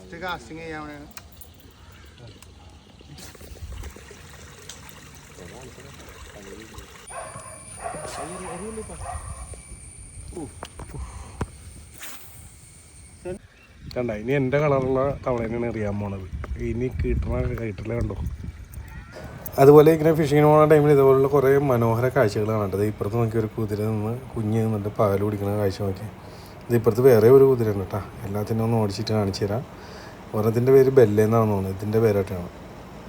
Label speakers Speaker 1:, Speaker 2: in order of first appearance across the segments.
Speaker 1: First casting ചെയ്യാൻ
Speaker 2: കണ്ട ഇനി എൻ്റെ കളറുള്ള തവളേനാണ് എറിയാൻ പോണത്. ഇനി കിട്ടില്ല കണ്ടോ. അതുപോലെ ഇങ്ങനെ ഫിഷിങ്ങിന് പോകുന്ന ടൈമിൽ ഇതുപോലുള്ള കുറേ മനോഹര കാഴ്ചകൾ കാണേണ്ടത്. ഇപ്പുറത്ത് നോക്കി ഒരു കുതിര നിന്ന് കുഞ്ഞ് നിന്നിട്ട് പാൽ കുടിക്കുന്ന കാഴ്ച നോക്കി. ഇത് ഇപ്പുറത്ത് വേറെ ഒരു കുതിര ഉണ്ട് കേട്ടോ. എല്ലാത്തിനും ഒന്ന് ഓടിച്ചിട്ട് കാണിച്ചു തരാം. ഒരെണ്ണത്തിൻ്റെ പേര് ബെല്ലേന്നാണ് തോന്നുന്നത്. ഇതിൻ്റെ പേരായിട്ടാണ്.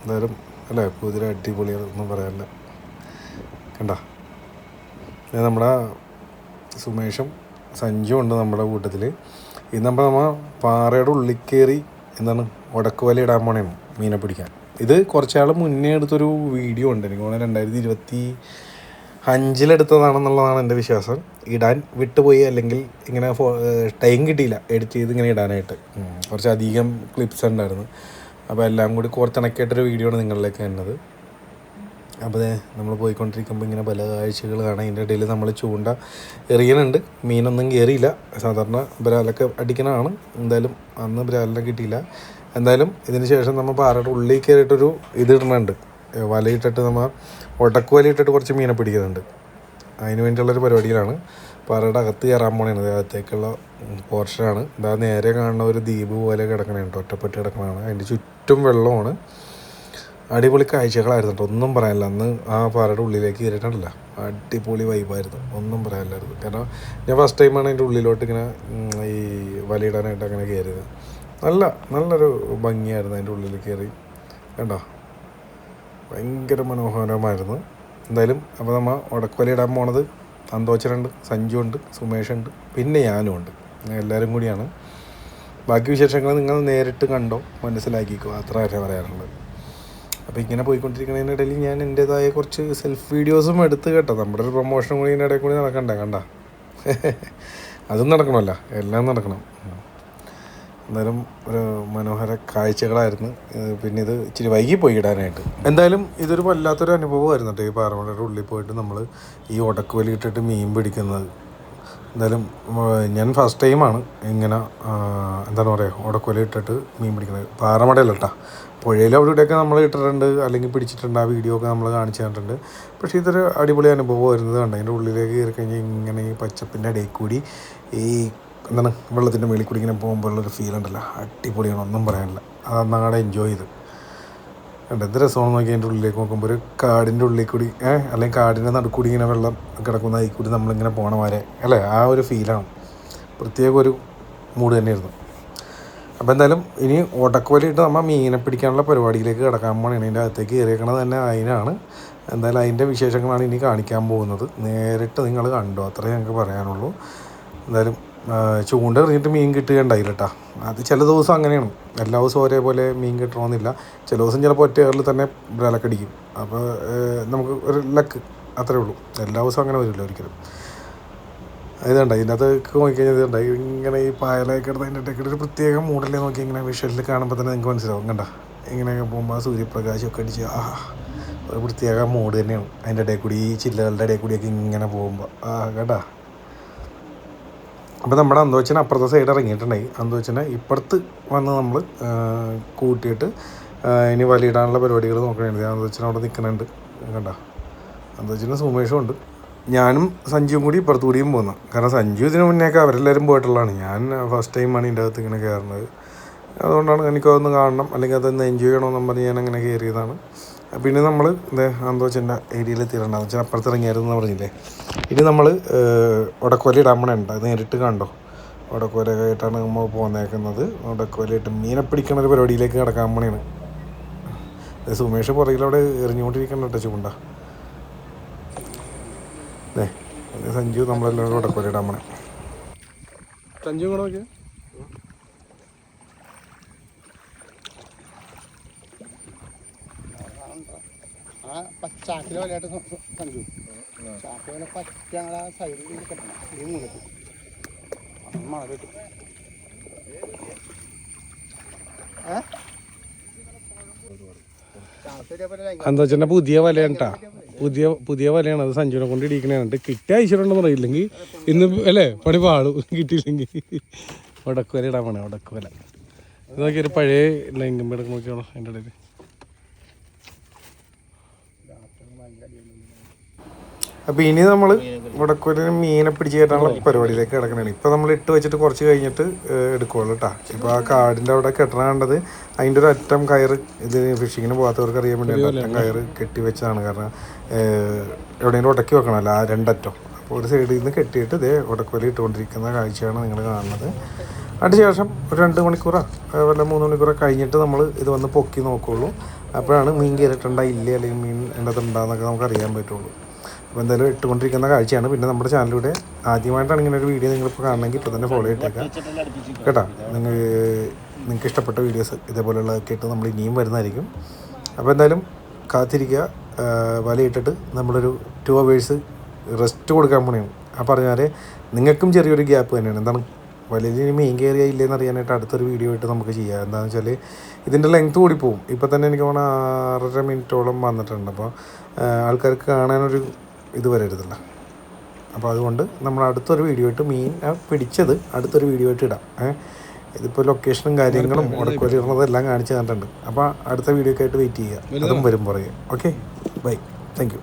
Speaker 2: എന്തായാലും അല്ലേ കുതിര അടിപൊളിയൊന്നും പറയാനില്ല. കണ്ട നമ്മുടെ സുമേഷും സഞ്ജുവും ഉണ്ട് നമ്മുടെ കൂട്ടത്തിൽ. ഇത് നമ്മൾ പാറയുടെ ഉള്ളിൽ കയറി എന്താണ് ഉടക്കുവല ഇടാൻ പോണേണ് മീനെ പിടിക്കാൻ. ഇത് കുറച്ചാൾ മുന്നേ എടുത്തൊരു വീഡിയോ ഉണ്ട്. എനിക്ക് തോന്നുന്നത് 2025 എടുത്തതാണെന്നുള്ളതാണ് എൻ്റെ വിശ്വാസം. ഇടാൻ വിട്ടുപോയി, അല്ലെങ്കിൽ ഇങ്ങനെ ടൈം കിട്ടിയില്ല എഡിറ്റ് ചെയ്ത് ഇങ്ങനെ ഇടാനായിട്ട്. കുറച്ചധികം ക്ലിപ്സ് ഉണ്ടായിരുന്നു. അപ്പോൾ എല്ലാം കൂടി കോർത്തിണക്കിയിട്ടൊരു വീഡിയോ ആണ് നിങ്ങളിലേക്ക് വരുന്നത്. അപ്പോൾ നമ്മൾ പോയിക്കൊണ്ടിരിക്കുമ്പോൾ ഇങ്ങനെ പല കാഴ്ചകൾ കാണാം. അതിൻ്റെ ഇടയിൽ നമ്മൾ ചൂണ്ട എറിയുന്നുണ്ട്. മീനൊന്നും കയറിയില്ല. സാധാരണ ബ്രാലൊക്കെ അടിക്കണതാണ്. എന്തായാലും അന്ന് ബ്രാലിനെ കിട്ടിയില്ല. എന്തായാലും ഇതിന് ശേഷം നമ്മൾ പാറയുടെ ഉള്ളിൽ കയറിയിട്ടൊരു ഇതിടുന്നുണ്ട്. വലയിട്ടിട്ട് നമ്മൾ ഉടക്കുവലയിട്ടിട്ട് കുറച്ച് മീനെ പിടിക്കുന്നുണ്ട്. അതിന് വേണ്ടിയുള്ളൊരു പരിപാടിയിലാണ്. പാറയുടെ അകത്ത് കയറാൻ പോണേണ്. അകത്തേക്കുള്ള പോർഷനാണ്. ഇതാ നേരെ കാണുന്ന ഒരു ദ്വീപ് പോലെ കിടക്കണുണ്ട്. ഒറ്റപ്പെട്ട് കിടക്കണതാണ്. അതിൻ്റെ ചുറ്റും വെള്ളമാണ്. അടിപൊളി കാഴ്ചകളായിരുന്നു കേട്ടോ. ഒന്നും പറയാനില്ല. അന്ന് ആ പാറയുടെ ഉള്ളിലേക്ക് കയറിയിട്ടുണ്ടല്ല, അടിപൊളി വൈബായിരുന്നു. ഒന്നും പറയാനില്ലായിരുന്നു. കാരണം ഞാൻ ഫസ്റ്റ് ടൈമാണ് അതിൻ്റെ ഉള്ളിലോട്ട് ഇങ്ങനെ ഈ വലയിടാനായിട്ട് അങ്ങനെ കയറിയത്. നല്ലൊരു ഭംഗിയായിരുന്നു അതിൻ്റെ ഉള്ളിൽ കയറി. കണ്ടോ, ഭയങ്കര മനോഹരമായിരുന്നു. എന്തായാലും അപ്പോൾ നമ്മൾ ഉടക്കുവലയിടാൻ പോണത് സന്തോഷനുണ്ട്, സഞ്ജുണ്ട്, സുമേഷുണ്ട്, പിന്നെ ഞാനും ഉണ്ട്. എല്ലാവരും കൂടിയാണ്. ബാക്കി വിശേഷങ്ങൾ നിങ്ങൾ നേരിട്ട് കണ്ടോ, മനസ്സിലാക്കിക്കോ. അത്ര വരെ പറയാറുള്ളത്. അപ്പോൾ ഇങ്ങനെ പോയിക്കൊണ്ടിരിക്കുന്നതിനിടയിൽ ഞാൻ എൻ്റേതായ കുറച്ച് സെൽഫ് വീഡിയോസും എടുത്ത് കേട്ടോ. നമ്മുടെ ഒരു പ്രൊമോഷൻ കൂടി ഇതിൻ്റെ ഇടയിൽ കൂടി നടക്കണ്ടേ. കണ്ട അതും നടക്കണമല്ല, എല്ലാം നടക്കണം. എന്തായാലും ഒരു മനോഹര കാഴ്ചകളായിരുന്നു. പിന്നെ ഇത് ഇച്ചിരി വൈകി പോയി ഇടാനായിട്ട്. എന്തായാലും ഇതൊരു വല്ലാത്തൊരു അനുഭവമായിരുന്നു കേട്ടോ. ഈ പാറമടയുടെ ഉള്ളിൽ പോയിട്ട് നമ്മൾ ഈ ഉടക്കുവലി ഇട്ടിട്ട് മീൻ പിടിക്കുന്നത്. എന്തായാലും ഞാൻ ഫസ്റ്റ് ടൈമാണ് ഇങ്ങനെ എന്താണ് പറയുക ഉടക്കുവല ഇട്ടിട്ട് മീൻ പിടിക്കുന്നത്. പാറമടയല്ല കേട്ടോ, പുഴയിൽ അവിടെ ഇവിടെയൊക്കെ നമ്മൾ ഇട്ടിട്ടുണ്ട്, അല്ലെങ്കിൽ പിടിച്ചിട്ടുണ്ട്. ആ വീഡിയോ ഒക്കെ നമ്മൾ കാണിച്ചു തന്നിട്ടുണ്ട്. പക്ഷേ ഇതൊരു അടിപൊളി അനുഭവമായിരുന്നത്. കണ്ട അതിൻ്റെ ഉള്ളിലേക്ക് കയറി കഴിഞ്ഞാൽ ഇങ്ങനെ ഈ പച്ചപ്പിൻ്റെ ഇടയിൽ കൂടി ഈ എന്താണ് വെള്ളത്തിൻ്റെ മേളിൽ കൂടി ഇങ്ങനെ പോകുമ്പോഴുള്ളൊരു ഫീൽ ഉണ്ടല്ലോ, അടിപൊളിയാണ്. ഒന്നും പറയാനില്ല. അത് അന്നങ്ങടെ എൻജോയ് ചെയ്ത് കണ്ട എന്ത് രസമാണെന്ന് നോക്കി. അതിൻ്റെ ഉള്ളിലേക്ക് നോക്കുമ്പോൾ ഒരു കാടിൻ്റെ ഉള്ളിൽ കൂടി അല്ലെങ്കിൽ കാടിൻ്റെ നടുക്കൂടി ഇങ്ങനെ വെള്ളം കിടക്കുന്ന അതിൽ കൂടി നമ്മളിങ്ങനെ പോണ വരെ അല്ലേ, ആ ഒരു ഫീലാണ്. പ്രത്യേക ഒരു മൂഡ് തന്നെയായിരുന്നു. അപ്പോൾ എന്തായാലും ഇനി ഉടക്കുവലയിട്ട് നമ്മൾ മീനെ പിടിക്കാനുള്ള പരിപാടിയിലേക്ക് കിടക്കാൻ പോകണം. ഇതിൻ്റെ അകത്തേക്ക് കയറിയേക്കണത് തന്നെ അതിനാണ്. എന്തായാലും അതിൻ്റെ വിശേഷങ്ങളാണ് ഇനി കാണിക്കാൻ പോകുന്നത്. നേരിട്ട് നിങ്ങൾ കണ്ടോ, അത്രേ ഞങ്ങൾക്ക് പറയാനുള്ളൂ. എന്തായാലും ചൂണ്ട എറിഞ്ഞിട്ട് മീൻ കിട്ടുകയുണ്ടായില്ല കേട്ടോ. അത് ചില ദിവസം അങ്ങനെയാണ്. എല്ലാ ദിവസവും ഒരേപോലെ മീൻ കിട്ടണമെന്നില്ല. ചില ദിവസം ചിലപ്പോൾ ഒറ്റ ഏറിൽ തന്നെ ബ്രാലക്കടിക്കും. അപ്പോൾ നമുക്ക് ഒരു ലക്ക്, അത്രേ ഉള്ളൂ. എല്ലാ ദിവസവും അങ്ങനെ വരില്ല ഒരിക്കലും. ഇതുണ്ട് ഇതിനകത്ത് നോക്കിക്കഴിഞ്ഞാൽ ഇതുണ്ട് ഇങ്ങനെ ഈ പായലൊക്കെ എടുത്ത് അതിൻ്റെ ഇടയ്ക്ക് ഒരു പ്രത്യേക മൂഡല്ലേ നോക്കി. ഇങ്ങനെ വിഷ്വലിൽ കാണുമ്പോൾ തന്നെ നിങ്ങൾക്ക് മനസ്സിലാവും. കണ്ട ഇങ്ങനെയൊക്കെ പോകുമ്പോൾ സൂര്യപ്രകാശമൊക്കെ അടിച്ച് ഒരു പ്രത്യേക മൂഡ് തന്നെയാണ്. അതിൻ്റെ ഇടയിൽ കൂടി ഈ ചില്ലകളുടെ ഇടയിൽ കൂടിയൊക്കെ ഇങ്ങനെ പോകുമ്പോൾ കേട്ടാ. അപ്പോൾ നമ്മുടെ അന്തോച്ചനെ അപ്പുറത്തെ സൈഡ് ഇറങ്ങിയിട്ടുണ്ടായി. അന്തോച്ചനെ ഇപ്പുറത്ത് വന്ന് നമ്മൾ കൂട്ടിയിട്ട് ഇനി വലയിടാനുള്ള പരിപാടികൾ നോക്കണുണ്ട്. അന്തോച്ചനെ അവിടെ നിൽക്കുന്നുണ്ട്. കണ്ട അന്തോച്ചന് സുമേഷും ഉണ്ട്. ഞാനും സഞ്ജുവും കൂടി ഇപ്പുറത്തു കൂടിയും പോകുന്നു. കാരണം സഞ്ജു ഇതിന് മുന്നേയൊക്കെ അവരെല്ലാവരും പോയിട്ടുള്ളതാണ്. ഞാൻ ഫസ്റ്റ് ടൈമാണ് ഇതിൻ്റെ അകത്ത് ഇങ്ങനെ കയറുന്നത്. അതുകൊണ്ടാണ് എനിക്കതൊന്ന് കാണണം, അല്ലെങ്കിൽ അതൊന്ന് എൻജോയ് ചെയ്യണമെന്നും പറഞ്ഞ് ഞാൻ അങ്ങനെ കയറിയതാണ്. പിന്നെ നമ്മൾ അന്തോച്ചൻ്റെ ഏരിയയിൽ എത്തിയിട്ടുണ്ടാകും. വെച്ചാൽ അപ്പുറത്ത് ഇറങ്ങിയായിരുന്നു എന്ന് പറഞ്ഞില്ലേ. ഇനി നമ്മൾ ഉടക്കുവല ഇടാൻ പോണുണ്ട്. അത് നേരിട്ട് കണ്ടോ. ഉടക്കുവലയായിട്ടാണ് നമ്മൾ പോന്നേക്കുന്നത്. ഉടക്കുവലയിട്ട് മീനെ പിടിക്കണ ഒരു പരിപാടിയിലേക്ക് കിടക്കാൻ പോണേണ്. സുമേഷ് പുറകിലവിടെ എറിഞ്ഞുകൊണ്ടിരിക്കണം കേട്ടോ ചൂണ്ട. സഞ്ജു നമ്മളെല്ലാവരും ഉടക്കുവല ഇടാൻ പോണേ. സഞ്ജു കൂടെ നോക്കിയാൽ
Speaker 1: ചാക്കിലെ വലയായിട്ട് സഞ്ജു ചാക്കിലെ വല പറ്റ ആ സൈഡിൽ കെട്ടണം. ഈ മൂലത്ത് മഴ കിട്ടും.
Speaker 2: അന്തോച്ചൻ്റെ പുതിയ വലയാണ് കേട്ടോ. പുതിയ വലയാണ്. അത് സഞ്ജുവിനെ കൊണ്ട് ഇടിക്കണേണ്ട്. കിട്ടിയ ഐശ്വര്യമുണ്ടെന്ന് പറയില്ലെങ്കിൽ ഇന്ന് അല്ലേ പണി പാടും. കിട്ടിയില്ലെങ്കിൽ ഉടക്കുവല ഇടാൻ പോണേ. ഉടക്കുവല ഇതൊക്കെ ഒരു പഴയ ലൈംഗം കിടക്ക് നോക്കിയാണോ അതിൻ്റെ ഇടയിൽ. അപ്പോൾ ഇനി നമ്മൾ ഇവിടെ മീനെ പിടിച്ച് കയറ്റാനുള്ള പരിപാടിയിലേക്ക് കിടക്കണതാണ്. ഇപ്പോൾ നമ്മൾ ഇട്ട് വെച്ചിട്ട് കുറച്ച് കഴിഞ്ഞിട്ട് എടുക്കുള്ളൂ കേട്ടോ. ഇപ്പോൾ ആ കാടിൻ്റെ അവിടെ കെട്ടണ കണ്ടത് അതിൻ്റെ ഒരു അറ്റം കയറ്, ഇത് ഫിഷിങ്ങിന് പോകാത്തവർക്ക് അറിയാൻ വേണ്ടി അറ്റം കയറ് കെട്ടി വെച്ചതാണ്. കാരണം എവിടെയെങ്കിലും ഉടക്കി വെക്കണമല്ലോ ആ രണ്ടറ്റം. അപ്പോൾ ഒരു സൈഡിൽ നിന്ന് കെട്ടിയിട്ട് ഇതേ ഉടക്കോലി ഇട്ടുകൊണ്ടിരിക്കുന്ന കാഴ്ചയാണ് നിങ്ങൾ കാണുന്നത്. അതിനുശേഷം ഒരു 2 മണിക്കൂറോ വല്ല 3 മണിക്കൂറോ കഴിഞ്ഞിട്ട് നമ്മൾ ഇത് വന്ന് പൊക്കി നോക്കുകയുള്ളൂ. അപ്പോഴാണ് മീൻ കയറിയിട്ടുണ്ടോ ഇല്ലേ അല്ലെങ്കിൽ മീൻ ഉണ്ടതുണ്ടാന്നൊക്കെ നമുക്ക് അറിയാൻ പറ്റുള്ളൂ. അപ്പോൾ എന്തായാലും ഇട്ടുകൊണ്ടിരിക്കുന്ന കാഴ്ചയാണ്. പിന്നെ നമ്മുടെ ചാനലിലൂടെ ആദ്യമായിട്ടാണ് ഇങ്ങനെ ഒരു വീഡിയോ നിങ്ങളിപ്പോൾ കാണണമെങ്കിൽ ഇപ്പോൾ തന്നെ ഫോളോ ചെയ്തേക്കാം കേട്ടോ. നിങ്ങൾക്ക് ഇഷ്ടപ്പെട്ട വീഡിയോസ് ഇതേപോലെയുള്ളതൊക്കെ ഇട്ട് നമ്മൾ ഇനിയും വരുന്നതായിരിക്കും. അപ്പോൾ എന്തായാലും കാത്തിരിക്കുക. വലയിട്ടിട്ട് നമ്മളൊരു 2 hours റെസ്റ്റ് കൊടുക്കാൻ പോണെയാണ്. ആ പറഞ്ഞാൽ നിങ്ങൾക്കും ചെറിയൊരു ഗ്യാപ്പ് തന്നെയാണ്. എന്താണ് വലിയ മീൻ കയറിയ ഇല്ലെന്ന് അറിയാനായിട്ട് അടുത്തൊരു വീഡിയോ ആയിട്ട് നമുക്ക് ചെയ്യാം. എന്താണെന്ന് വെച്ചാൽ ഇതിൻ്റെ ലെങ്ത്ത് കൂടി പോകും. ഇപ്പോൾ തന്നെ എനിക്ക് തോന്നുന്നു 6.5 മിനിറ്റോളം വന്നിട്ടുണ്ട്. അപ്പോൾ ആൾക്കാർക്ക് കാണാനൊരു ഇത് വരരുതല്ല. അപ്പോൾ അതുകൊണ്ട് നമ്മൾ അടുത്തൊരു വീഡിയോ ആയിട്ട് മീൻ പിടിച്ചത് അടുത്തൊരു വീഡിയോ ആയിട്ട് ഇടാം. ഇതിപ്പോൾ ലൊക്കേഷനും കാര്യങ്ങളും ഉടക്കോലി ഇടുന്നതെല്ലാം കാണിച്ച് തന്നിട്ടുണ്ട്. അപ്പോൾ അടുത്ത വീഡിയോ ഒക്കെ ആയിട്ട് വെയിറ്റ് ചെയ്യുക. അതും വരും പുറകെ. Okay, bye, thank U.